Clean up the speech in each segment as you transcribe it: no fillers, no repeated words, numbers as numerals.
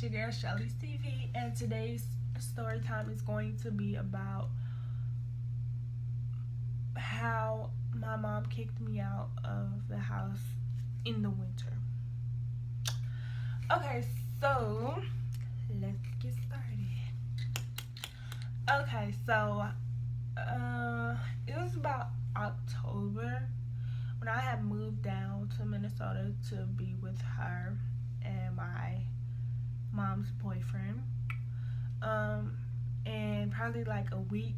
it's your girl Shelly's TV, and today's story time is going to be about how my mom kicked me out of the house in the winter. Okay, so let's get started. Okay, so it was about October when I had moved down to Minnesota to be with her and my mom's boyfriend. And probably like a week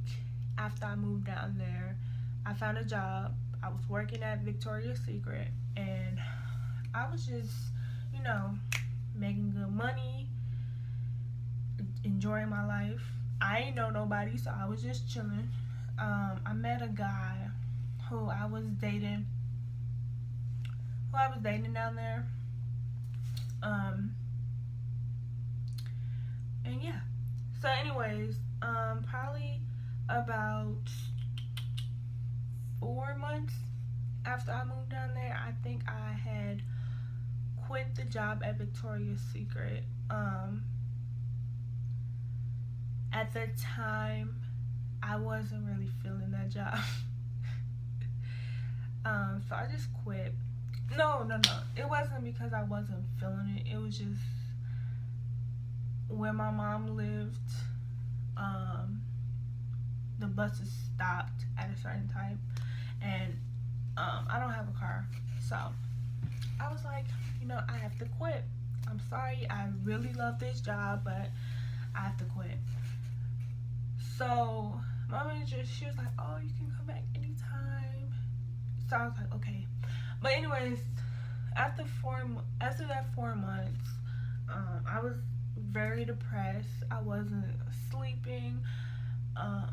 after I moved down there, I found a job. I was working at Victoria's Secret, and I was just, you know, making good money, enjoying my life. I ain't know nobody, so I was just chilling. I met a guy who I was dating down there. And yeah. So anyways, probably about 4 months after I moved down there, I think I had quit the job at Victoria's Secret. At the time, I wasn't really feeling that job. So I just quit. No. It wasn't because I wasn't feeling it. It was just where my mom lived, the buses stopped at a certain time, and I don't have a car, so I was like, I have to quit. I'm sorry, I really love this job, but I have to quit. So my manager, she was like, oh, you can come back anytime. So I was like, okay. But anyways, after that 4 months, I was very depressed. I wasn't sleeping. I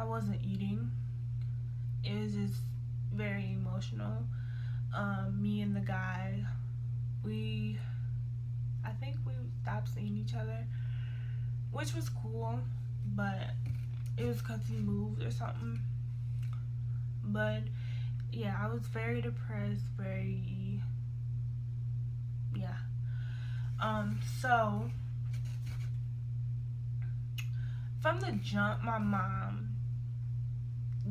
wasn't eating. It was just very emotional. Me and the guy, I think we stopped seeing each other, which was cool, but it was because he moved or something. But yeah, I was very depressed, so from the jump, my mom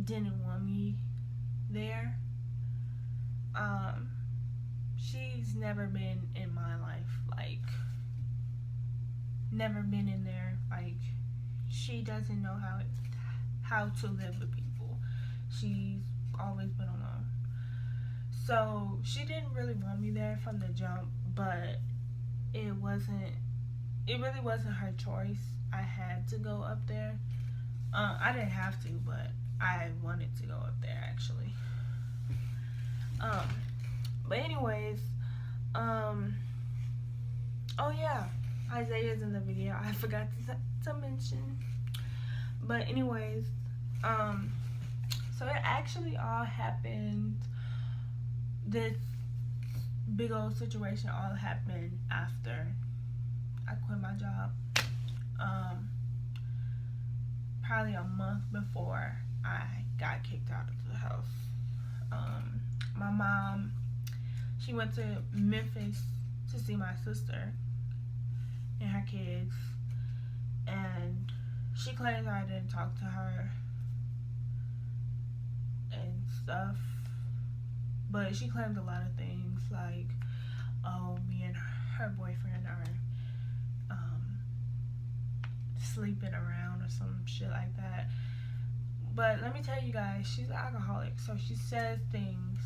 didn't want me there. She's never been in my life, like, never been in there. Like, she doesn't know how to live with people. She's always been alone. So she didn't really want me there from the jump, but it really wasn't her choice. I had to go up there. I didn't have to, but I wanted to go up there, actually. But anyways, oh yeah, Isaiah's in the video. I forgot to mention. But anyways, so it actually all happened, this big old situation all happened after I quit my job. Probably a month before I got kicked out of the house. My mom, she went to Memphis to see my sister and her kids, and she claims I didn't talk to her and stuff, but she claimed a lot of things, like, oh, me and her boyfriend are sleeping around or some shit like that. But let me tell you guys, she's an alcoholic, so she says things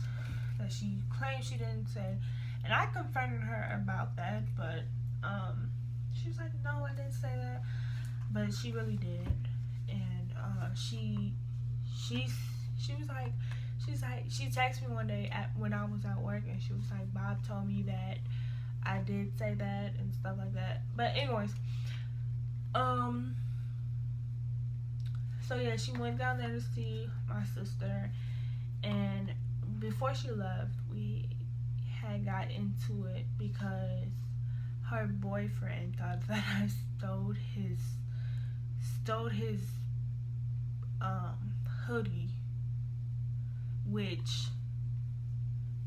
that she claims she didn't say, and I confronted her about that, but she was like, no, I didn't say that, but she really did. And she was like, she texted me one day when I was at work, and she was like, Bob told me that I did say that and stuff like that. But anyways, so yeah, she went down there to see my sister, and before she left, we had got into it because her boyfriend thought that I stole his hoodie, which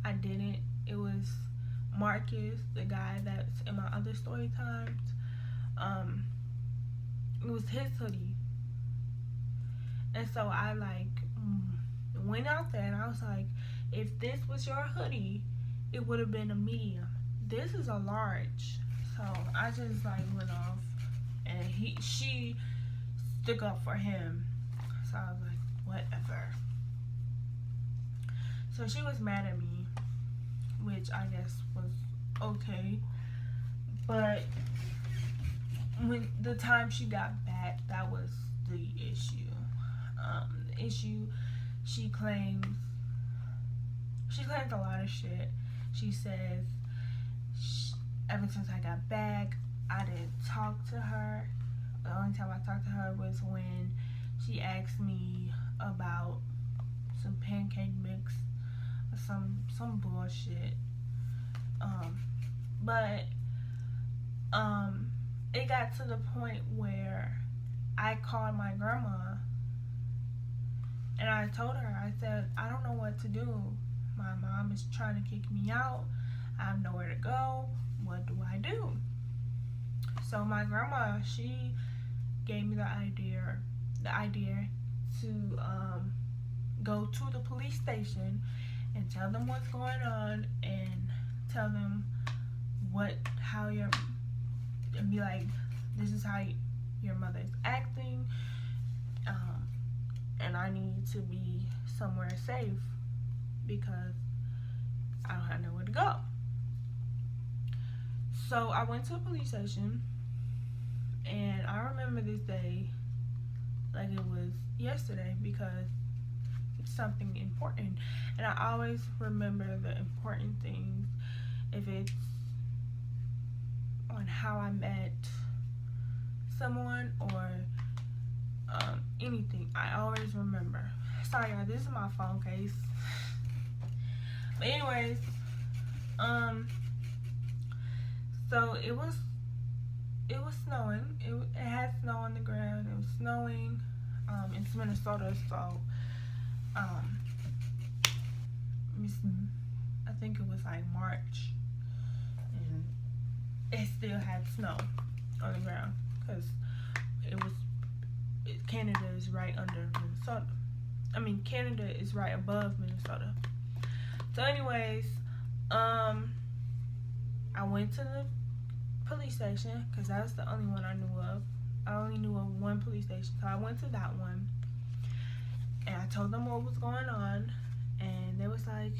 I didn't. It was Marcus, the guy that's in my other story times, it was his hoodie. And so I went out there and I was like, if this was your hoodie, it would have been a medium. This is a large. So I just went off, and she stuck up for him. So I was like, whatever. So she was mad at me, which I guess was okay. But when the time she got back, that was the issue. The issue, she claims a lot of shit. She says, ever since I got back, I didn't talk to her. The only time I talked to her was when she asked me about some pancake mix or some bullshit. But it got to the point where I called my grandma and I told her, I said, I don't know what to do. My mom is trying to kick me out. I have nowhere to go. What do I do? So my grandma, she gave me the idea to go to the police station and tell them what's going on and tell them and be like, this is how your mother is acting, and I need to be somewhere safe because I don't have nowhere to go. So I went to the police station, and I remember this day like it was yesterday because it's something important, and I always remember the important things. If it's on how I met someone or anything, I always remember. Sorry y'all, this is my phone case. But anyways, so it was snowing. It had snow on the ground. It was snowing. It's Minnesota, so I think it was March, and it still had snow on the ground because Canada is right under Minnesota. Canada is right above Minnesota. So anyways, I went to the police station because that was the only one I knew of. I only knew of one police station, so I went to that one, and I told them what was going on, and they was like,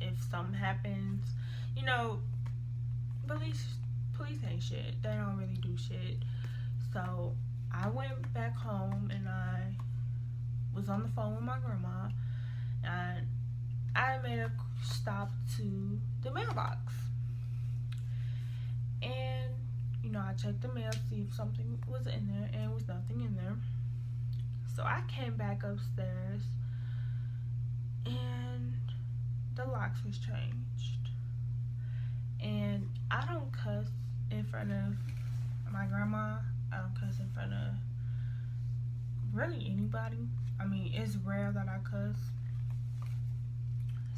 if something happens, police ain't shit. They don't really do shit. So I went back home and I was on the phone with my grandma, and I made a stop to the mailbox, and I checked the mail to see if something was in there, and there was nothing in there. So I came back upstairs, and the locks was changed. And I don't cuss in front of my grandma. I don't cuss in front of really anybody. It's rare that I cuss.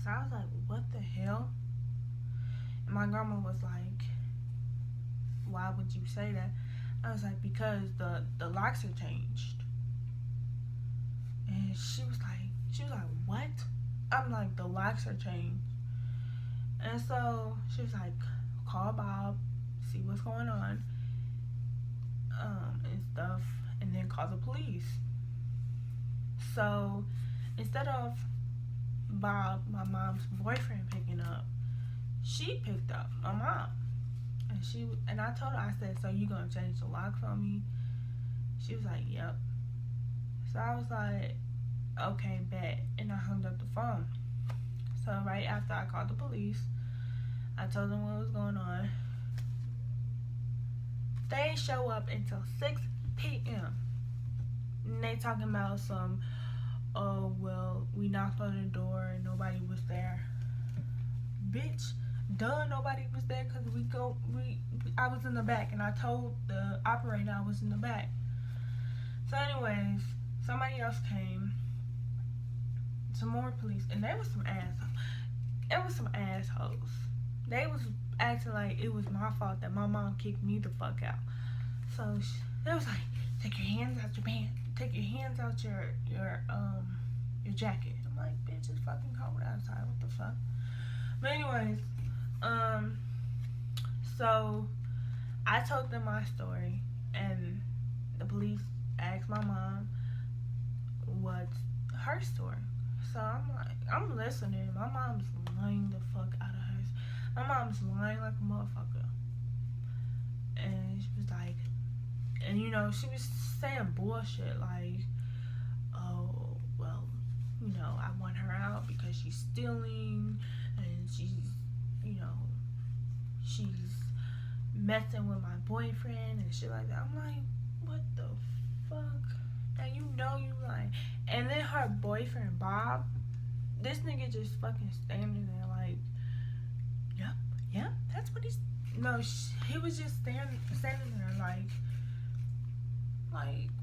So I was like, what the hell? And my grandma was like, why would you say that? I was like, because the locks are changed. And she was like, what? I'm like, the locks are changed. And so she was like, call Bob, see what's going on, and stuff, and then call the police. So instead of Bob, my mom's boyfriend, picking up, she picked up my mom. And I told her, I said, so you gonna change the locks on me? She was like, yep. So I was like, okay, bet. And I hung up the phone. So right after I called the police, I told them what was going on. They didn't show up until 6 p.m. And they talking about some, oh, well, we knocked on the door and nobody was there. Bitch, duh, nobody was there because I was in the back, and I told the operator I was in the back. So anyways, somebody else came, some more police, and they was some assholes. it was some assholes. They was acting like it was my fault that my mom kicked me the fuck out. So they was like, take your hands out your pants, take your hands out your jacket. I'm like, bitch, it's fucking cold outside. What the fuck? But anyways, so I told them my story, and the police asked my mom what's her story. So I'm like, I'm listening. My mom's lying the fuck out of hers. My mom's lying like a motherfucker. And she was like, and you know, she was saying bullshit like, oh, well, you know, I want her out because she's stealing and she's, you know, she's messing with my boyfriend and shit like that. I'm like, what the fuck? And you know you lying. And then her boyfriend, Bob, this nigga just fucking standing there like, yep, that's what he's... No, he was just standing there like,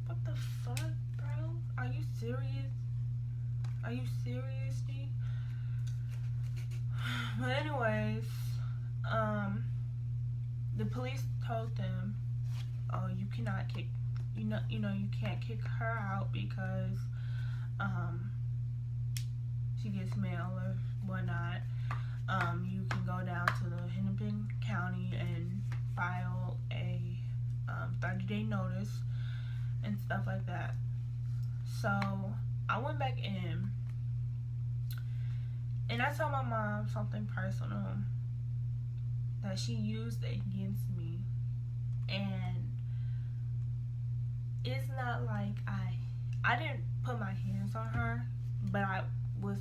what the fuck, bro? Are you serious? Are you serious, G? But anyways, the police told them, oh, you cannot kick, you know, you can't kick her out because, she gets mail or whatnot. You can go down to the Hennepin County and file a 30-day notice and stuff like that. So I went back in and I told my mom something personal that she used against me, and it's not like I didn't put my hands on her, but I was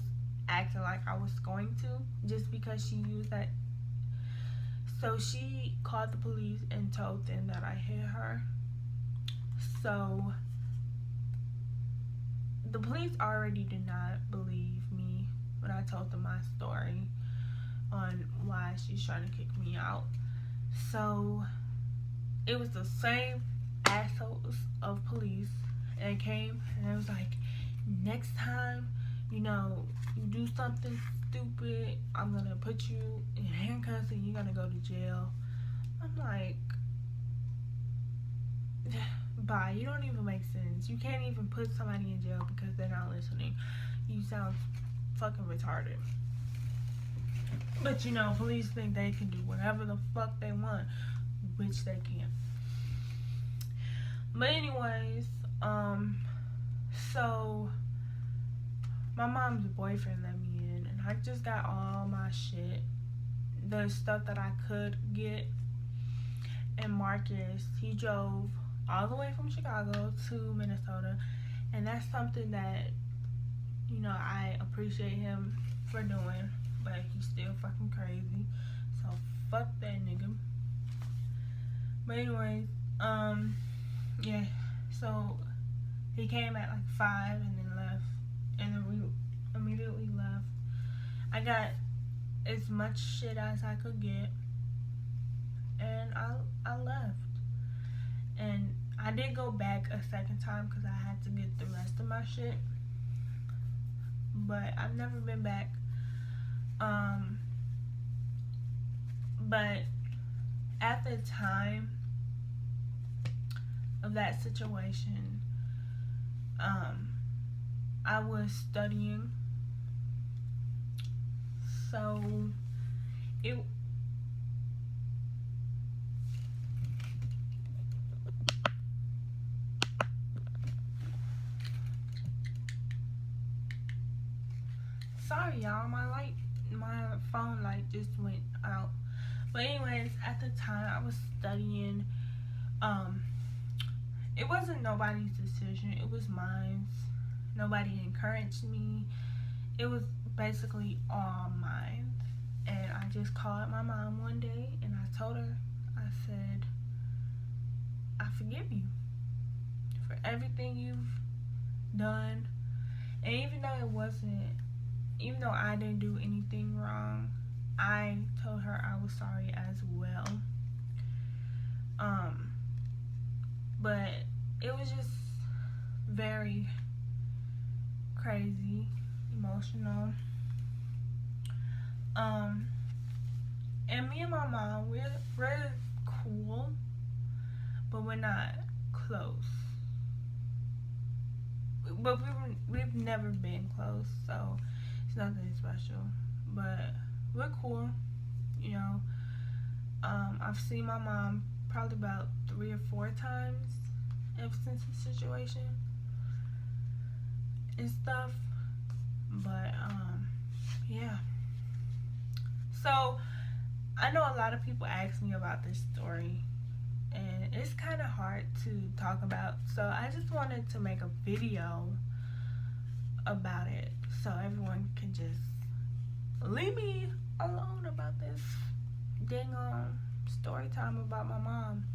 acting like I was going to, just because she used that. So she called the police and told them that I hit her. So the police already did not believe me when I told them my story on why she's trying to kick me out. So it was the same assholes of police, and it came and it was like, next time, you know, you do something stupid, I'm gonna put you in handcuffs and you're gonna go to jail. I'm like, bye, you don't even make sense. You can't even put somebody in jail because they're not listening. You sound fucking retarded. But you know, police think they can do whatever the fuck they want, which they can. But anyways, so my mom's boyfriend let me in, and I just got all my shit, the stuff that I could get. And Marcus, he drove all the way from Chicago to Minnesota, and that's something that, you know, I appreciate him for doing, but he's still fucking crazy, so fuck that nigga. But anyways, yeah, so he came at like 5 and then left, and then we immediately left. I got as much shit as I could get, and I left. And I did go back a second time because I had to get the rest of my shit, but I've never been back. But at the time of that situation, I was studying, so it sorry y'all, my phone light just went out. But anyways, at the time I was studying. It wasn't nobody's decision, it was mine. Nobody encouraged me. It was basically all mine. And I just called my mom one day and I told her, I said, I forgive you for everything you've done. And even though I didn't do anything wrong, I told her I was sorry as well. But it was just very crazy, emotional. Um, and me and my mom, we're cool, but we're not close. But we've never been close, so it's nothing special. But we're cool, you know. I've seen my mom probably about 3 or 4 times ever since the situation and stuff. But yeah. So I know a lot of people ask me about this story, and it's kind of hard to talk about. So I just wanted to make a video about it so everyone can just leave me alone about this dang story time about my mom.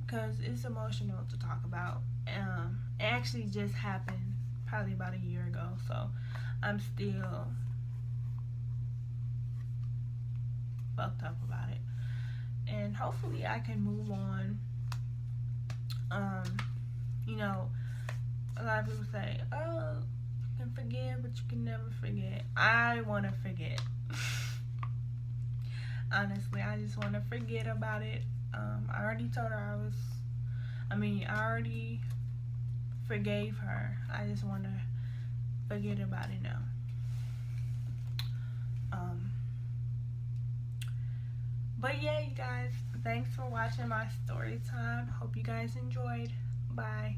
Because it's emotional to talk about. It actually just happened probably about a year ago, so I'm still fucked up about it. And hopefully I can move on. You know, a lot of people say, oh, you can forgive, but you can never forget. I want to forget. Honestly, I just want to forget about it. I already told her I already forgave her. I just want to forget about it now. But yeah, you guys, thanks for watching my story time. Hope you guys enjoyed. Bye.